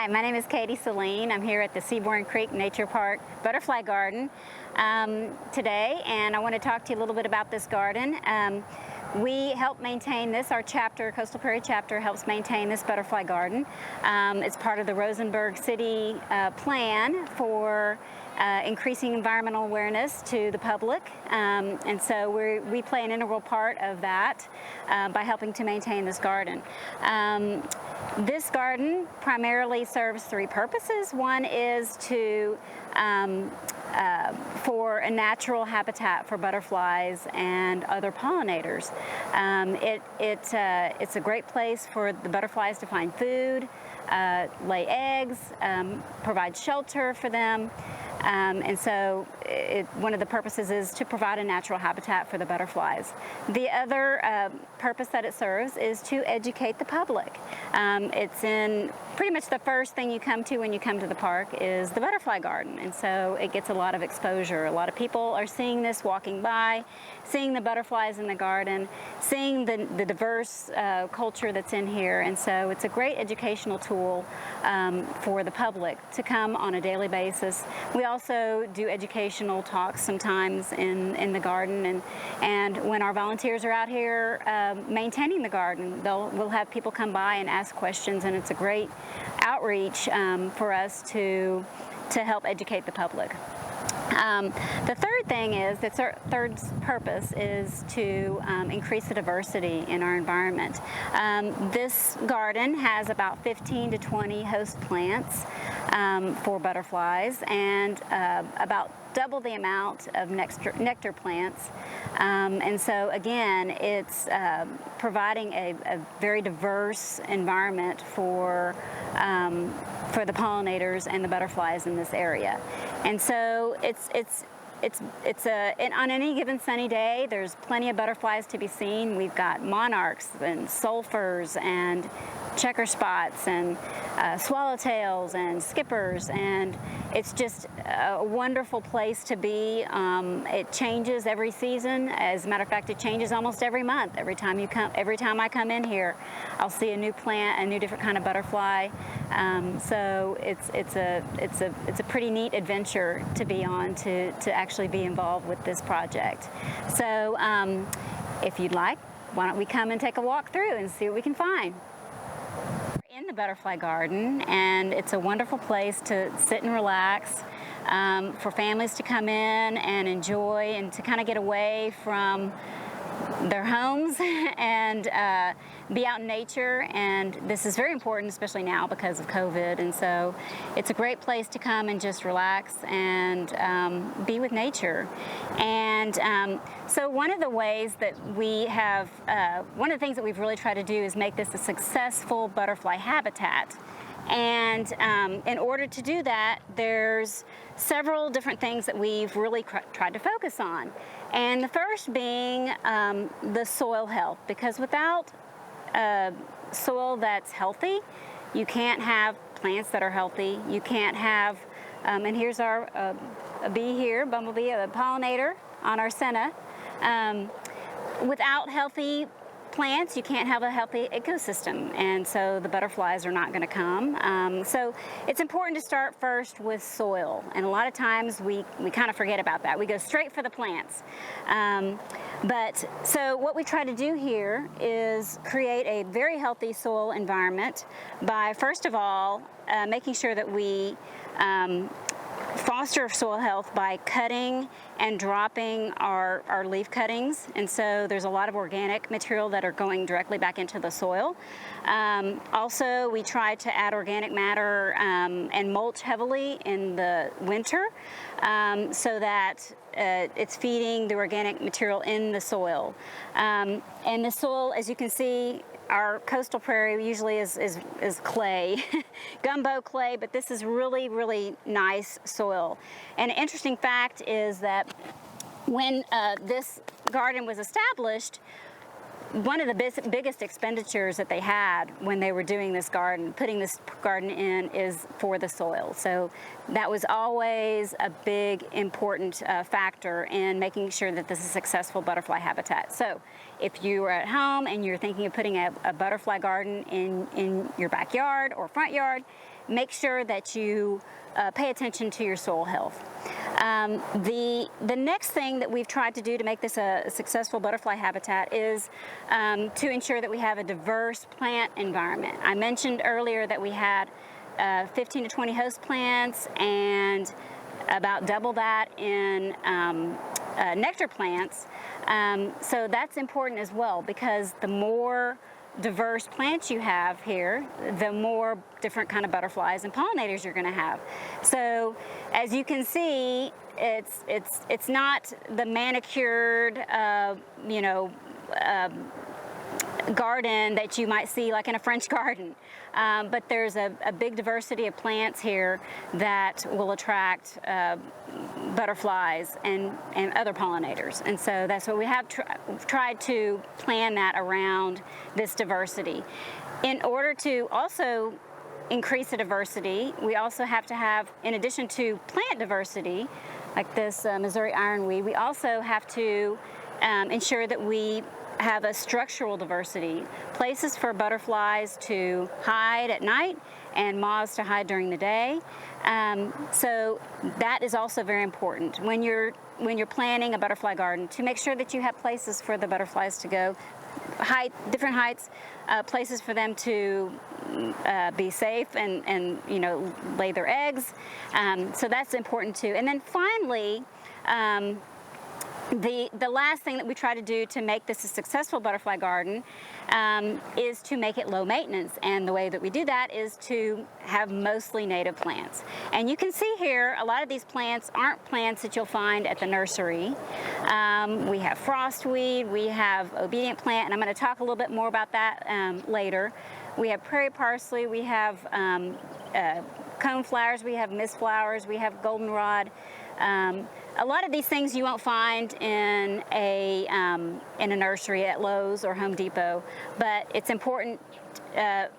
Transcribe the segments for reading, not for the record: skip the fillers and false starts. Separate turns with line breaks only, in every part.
Hi, my name is Sallean. I'm here at the Seabourne Creek Nature Park Butterfly Garden today, and I want to talk to you a little bit about this garden. We help maintain this. Our chapter, Coastal Prairie chapter, helps maintain this butterfly garden. It's part of the Rosenberg City plan for increasing environmental awareness to the public, and so we play an integral part of that by helping to maintain this garden. This garden primarily serves three purposes. One is to for a natural habitat for butterflies and other pollinators. It's a great place for the butterflies to find food, lay eggs, provide shelter for them. And so one of the purposes is to provide a natural habitat for the butterflies. The other purpose that it serves is to educate the public. It's in pretty much the first thing you come to when you come to the park is the butterfly garden, and so it gets a lot of exposure. A lot of people are seeing this walking by, seeing the butterflies in the garden, seeing the diverse culture that's in here, and so it's a great educational tool for the public to come on a daily basis. We also do educational talks sometimes in the garden, and when our volunteers are out here maintaining the garden, we'll have people come by and ask questions, and it's a great outreach for us to help educate the public. The third thing is, the third purpose is to increase the diversity in our environment. This garden has about 15 to 20 host plants for butterflies, and about double the amount of nectar plants. And so again, it's providing a very diverse environment for the pollinators and the butterflies in this area. And so on any given sunny day, there's plenty of butterflies to be seen. We've got monarchs and sulfurs and checker spots and swallowtails and skippers, and it's just a wonderful place to be. It changes every season. As a matter of fact, it changes almost every month. Every time I come in here, I'll see a new plant, a new different kind of butterfly. So it's a pretty neat adventure to be on, to actually be involved with this project. So if you'd like, why don't we come and take a walk through and see what we can find. We're in the butterfly garden, and it's a wonderful place to sit and relax, for families to come in and enjoy and to kind of get away from their homes and be out in nature. And this is very important, especially now because of COVID, and so it's a great place to come and just relax and be with nature. And so one of the ways that we have, one of the things that we've really tried to do is make this a successful butterfly habitat. And in order to do that, there's several different things that we've really tried to focus on. And the first being the soil health, because without soil that's healthy, you can't have plants that are healthy. You can't have, and here's our a bee here, bumblebee, a pollinator on our senna. Without healthy plants, you can't have a healthy ecosystem, and so the butterflies are not going to come. So it's important to start first with soil, and a lot of times we kind of forget about that. We go straight for the plants. But so what we try to do here is create a very healthy soil environment by, first of all, making sure that we foster soil health by cutting and dropping our leaf cuttings, and so there's a lot of organic material that are going directly back into the soil. Also, we try to add organic matter and mulch heavily in the winter, so that it's feeding the organic material in the soil. And the soil, as you can see, our coastal prairie usually is clay, gumbo clay, but this is really, really nice soil. And an interesting fact is that when this garden was established, one of the biggest expenditures that they had when they were doing this garden, putting this garden in, is for the soil. So that was always a big, important factor in making sure that this is a successful butterfly habitat. So if you are at home and you're thinking of putting a butterfly garden in your backyard or front yard, make sure that you pay attention to your soil health. The next thing that we've tried to do to make this a successful butterfly habitat is to ensure that we have a diverse plant environment. I mentioned earlier that we had 15 to 20 host plants and about double that in nectar plants. So that's important as well, because the more diverse plants you have here, the more different kind of butterflies and pollinators you're going to have. So as you can see, it's not the manicured, garden that you might see like in a French garden, but there's a big diversity of plants here that will attract butterflies and other pollinators. And so that's what we have tried to plan that around this diversity. In order to also increase the diversity, we also have to have, in addition to plant diversity, like this Missouri ironweed, we also have to ensure that we have a structural diversity, places for butterflies to hide at night and moths to hide during the day. So that is also very important when you're planning a butterfly garden, to make sure that you have places for the butterflies to go, different heights, places for them to be safe and lay their eggs. So that's important too. And then finally, the last thing that we try to do to make this a successful butterfly garden is to make it low maintenance, and the way that we do that is to have mostly native plants. And you can see here, a lot of these plants aren't plants that you'll find at the nursery. We have frostweed, we have obedient plant, and I'm going to talk a little bit more about that later. We have prairie parsley, we have cone flowers, we have mist flowers, we have goldenrod. A lot of these things you won't find in a nursery at Lowe's or Home Depot, but it's important if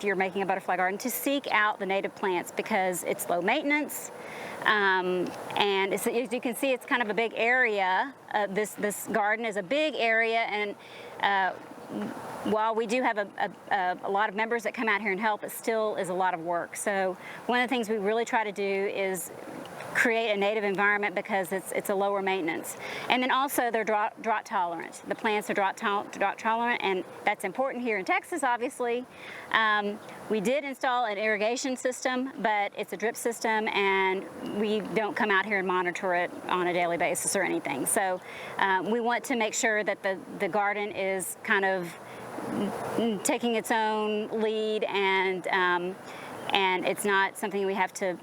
you're making a butterfly garden, to seek out the native plants, because it's low maintenance, and as you can see, it's kind of a big area. This garden is a big area, and while we do have a lot of members that come out here and help, it still is a lot of work. So one of the things we really try to do is create a native environment, because it's a lower maintenance. And then also they're drought tolerant. The plants are drought tolerant, and that's important here in Texas, obviously. We did install an irrigation system, but it's a drip system, and we don't come out here and monitor it on a daily basis or anything. So we want to make sure that the garden is kind of taking its own lead, and it's not something we have to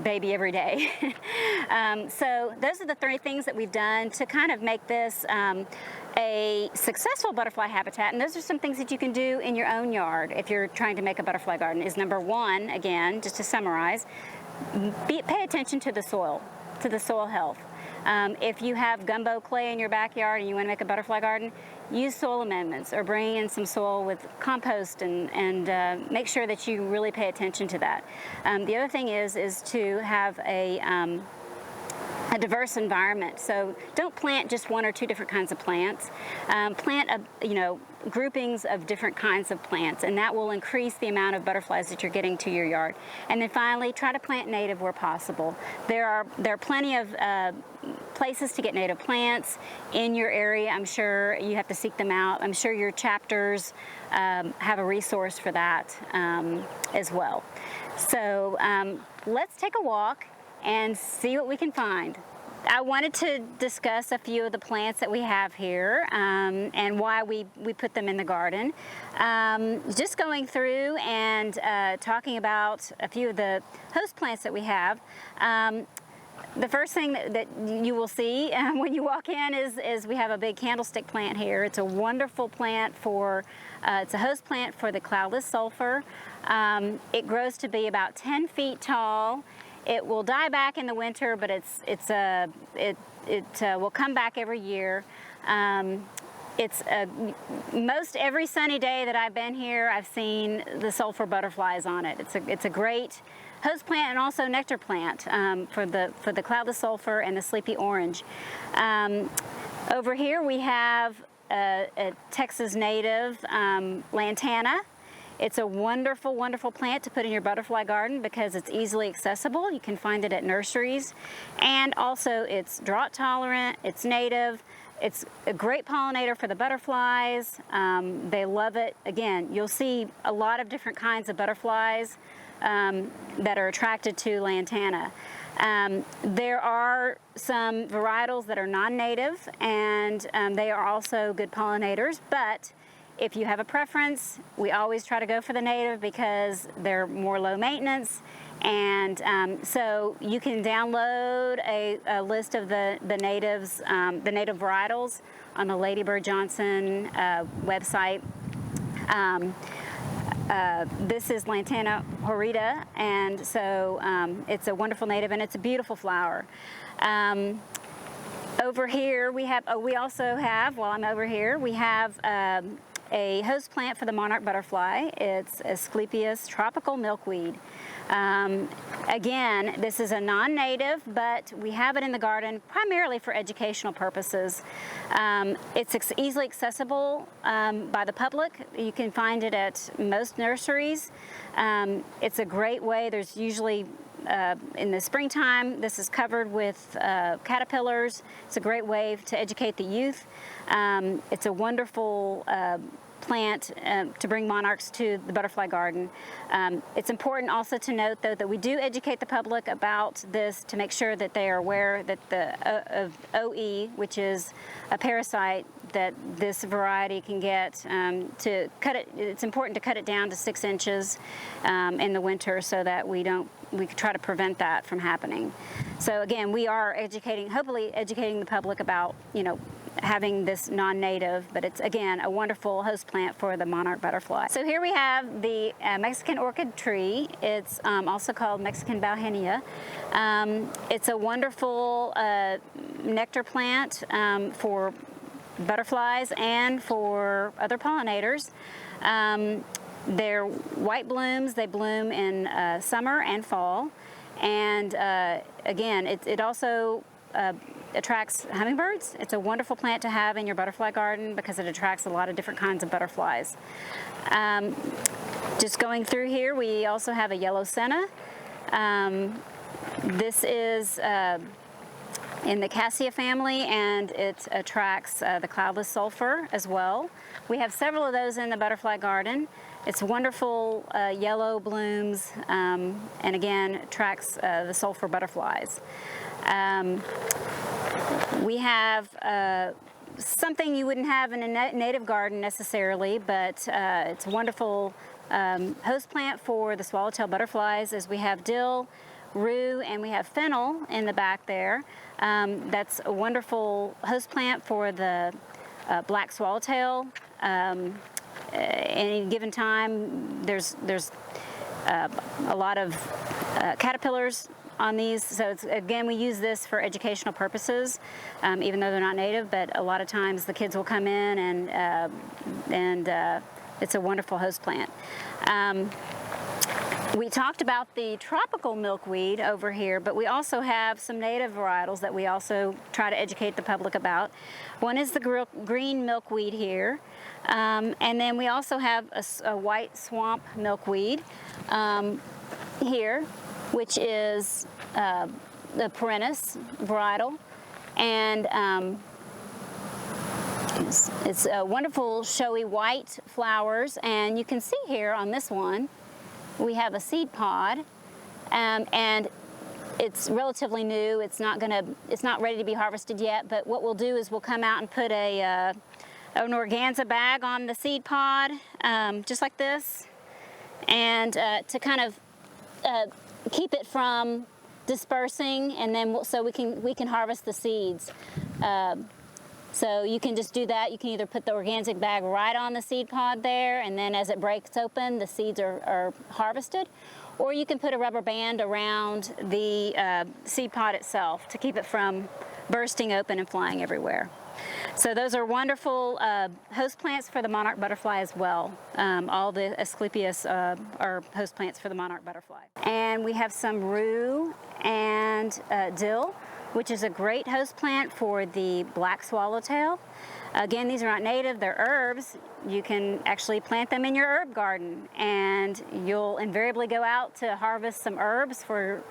baby every day. So those are the three things that we've done to kind of make this a successful butterfly habitat. And those are some things that you can do in your own yard if you're trying to make a butterfly garden. Is number one, again, just to summarize, pay attention to the soil health. If you have gumbo clay in your backyard and you want to make a butterfly garden, use soil amendments or bring in some soil with compost, and make sure that you really pay attention to that. The other thing is to have a diverse environment. So don't plant just one or two different kinds of plants. Plant groupings of different kinds of plants, and that will increase the amount of butterflies that you're getting to your yard. And then finally, try to plant native where possible. There are plenty of places to get native plants in your area. I'm sure you have to seek them out. I'm sure your chapters have a resource for that as well. So let's take a walk and see what we can find. I wanted to discuss a few of the plants that we have here and why we put them in the garden. Just going through and talking about a few of the host plants that we have. The first thing that you will see when you walk in is we have a big candlestick plant here. It's a wonderful plant it's a host plant for the cloudless sulfur. It grows to be about 10 feet tall. It will die back in the winter, but it will come back every year. it's most every sunny day that I've been here, I've seen the sulfur butterflies on it. It's a great host plant and also nectar plant for the cloudless sulfur and the sleepy orange. Over here we have a Texas native lantana. It's a wonderful, wonderful plant to put in your butterfly garden because it's easily accessible. You can find it at nurseries, and also it's drought tolerant, it's native. It's a great pollinator for the butterflies. They love it. Again, you'll see a lot of different kinds of butterflies that are attracted to lantana. There are some varietals that are non-native, and they are also good pollinators, but if you have a preference, we always try to go for the native because they're more low maintenance. And so you can download a list of the natives, the native varietals on the Lady Bird Johnson website. This is Lantana horrida, and so it's a wonderful native, and it's a beautiful flower. Over here we have, we also have, while I'm over here, we have a host plant for the monarch butterfly. It's Asclepias tropical milkweed. Again, this is a non-native, but we have it in the garden primarily for educational purposes. It's easily accessible by the public. You can find it at most nurseries. It's a great way. There's usually in the springtime, this is covered with caterpillars. It's a great way to educate the youth. It's a wonderful plant to bring monarchs to the butterfly garden. It's important also to note, though, that we do educate the public about this to make sure that they are aware that of OE, which is a parasite that this variety can get. To cut it, it's important to cut it down to 6 inches in the winter so that we can try to prevent that from happening. So again, we are hopefully educating the public about, having this non-native, but it's again a wonderful host plant for the monarch butterfly. So here we have the Mexican orchid tree. It's also called Mexican bauhinia. It's a wonderful nectar plant for butterflies and for other pollinators. They're white blooms. They bloom in summer and fall, and again, it also attracts hummingbirds. It's a wonderful plant to have in your butterfly garden because it attracts a lot of different kinds of butterflies. Just going through here, we also have a yellow senna. This is in the cassia family, and it attracts the cloudless sulfur as well. We have several of those in the butterfly garden. It's wonderful yellow blooms, and again attracts the sulfur butterflies. We have something you wouldn't have in a native garden necessarily, but it's a wonderful host plant for the swallowtail butterflies, as we have dill, rue, and we have fennel in the back there. That's a wonderful host plant for the black swallowtail. Any given time, there's a lot of caterpillars on these, so again, we use this for educational purposes, even though they're not native, but a lot of times the kids will come in and it's a wonderful host plant. We talked about the tropical milkweed over here, but we also have some native varietals that we also try to educate the public about. One is the green milkweed here, and then we also have a white swamp milkweed here, which is the perennis varietal, and it's wonderful showy white flowers, and you can see here on this one we have a seed pod, and it's relatively new. It's not ready to be harvested yet, but what we'll do is we'll come out and put an organza bag on the seed pod, just like this, and to kind of keep it from dispersing, and then so we can harvest the seeds. So you can just do that. You can either put the organza bag right on the seed pod there, and then as it breaks open, the seeds are harvested, or you can put a rubber band around the seed pod itself to keep it from bursting open and flying everywhere. So those are wonderful host plants for the monarch butterfly as well. All the Asclepias are host plants for the monarch butterfly. And we have some rue and dill, which is a great host plant for the black swallowtail. Again, these are not native, they're herbs. You can actually plant them in your herb garden, and you'll invariably go out to harvest some herbs for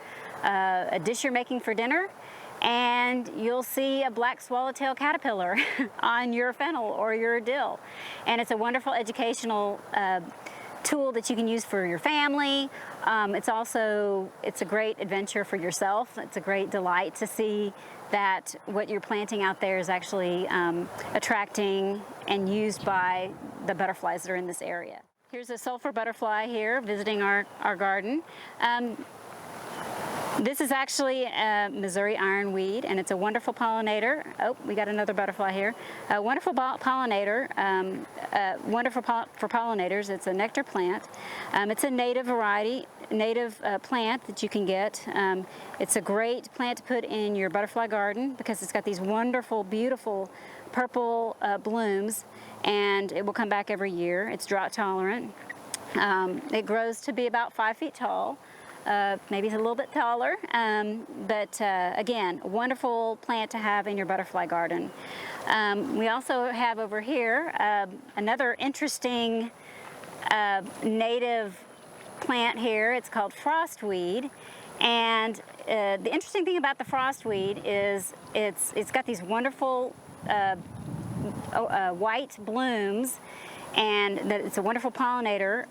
a dish you're making for dinner, and you'll see a black swallowtail caterpillar on your fennel or your dill. And it's a wonderful educational tool that you can use for your family. It's a great adventure for yourself. It's a great delight to see that what you're planting out there is actually attracting and used by the butterflies that are in this area. Here's a sulfur butterfly here visiting our garden. This is actually a Missouri ironweed, and it's a wonderful pollinator. Oh, we got another butterfly here. A wonderful pollinator, wonderful for pollinators. It's a nectar plant. It's a native variety, native plant that you can get. It's a great plant to put in your butterfly garden because it's got these wonderful, beautiful purple blooms, and it will come back every year. It's drought tolerant. It grows to be about 5 feet tall. Maybe it's a little bit taller, but again, a wonderful plant to have in your butterfly garden. We also have over here another interesting native plant here. It's called frostweed, and the interesting thing about the frostweed is it's got these wonderful white blooms, and that it's a wonderful pollinator,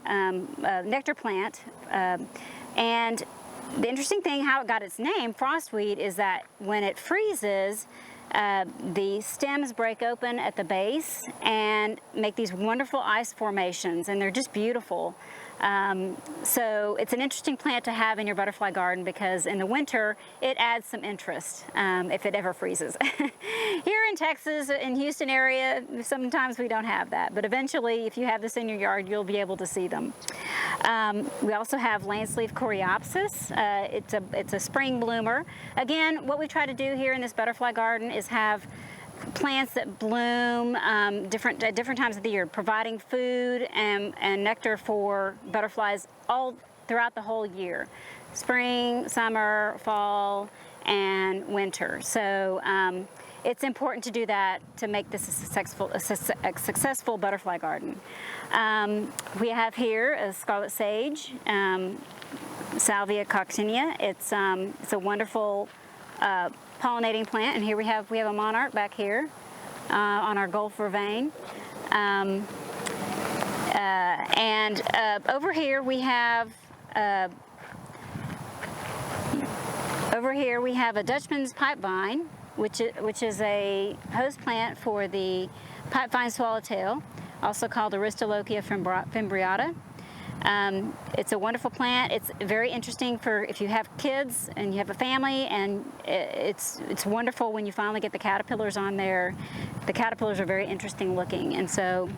nectar plant. And the interesting thing, how it got its name, frostweed, is that when it freezes, the stems break open at the base and make these wonderful ice formations, and they're just beautiful. So it's an interesting plant to have in your butterfly garden because in the winter it adds some interest if it ever freezes. Here in Texas, in Houston area, sometimes we don't have that, but eventually if you have this in your yard, you'll be able to see them. We also have landsleaf coreopsis. It's a spring bloomer. Again, what we try to do here in this butterfly garden is have plants that bloom at different times of the year, providing food and nectar for butterflies all throughout the whole year. Spring, summer, fall, and winter. So it's important to do that to make this a successful butterfly garden. We have here a scarlet sage, Salvia coccinea. It's a wonderful pollinating plant, and here we have a monarch back here on our Gulf Vervain. And over here we have a Dutchman's pipevine, which is a host plant for the pipevine swallowtail, also called Aristolochia fimbriata. It's a wonderful plant. It's very interesting for if you have kids and you have a family, and it's wonderful when you finally get the caterpillars on there. The caterpillars are very interesting looking, and so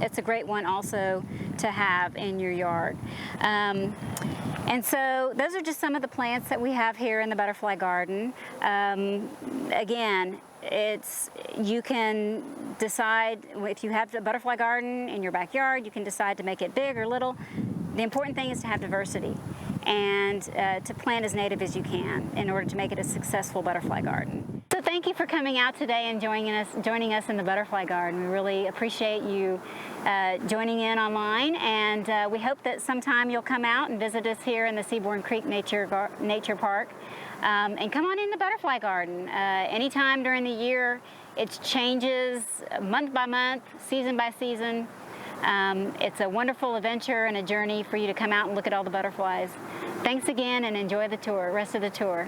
it's a great one also to have in your yard. And so those are just some of the plants that we have here in the butterfly garden. Again, you can decide if you have the butterfly garden in your backyard, you can decide to make it big or little. The important thing is to have diversity and to plant as native as you can in order to make it a successful butterfly garden. So thank you for coming out today and joining us in the butterfly garden. We really appreciate you joining in online, and we hope that sometime you'll come out and visit us here in the Seabourne Creek Nature Park. And come on in the butterfly garden. Anytime during the year, it changes month by month, season by season. It's a wonderful adventure and a journey for you to come out and look at all the butterflies. Thanks again, and enjoy the rest of the tour.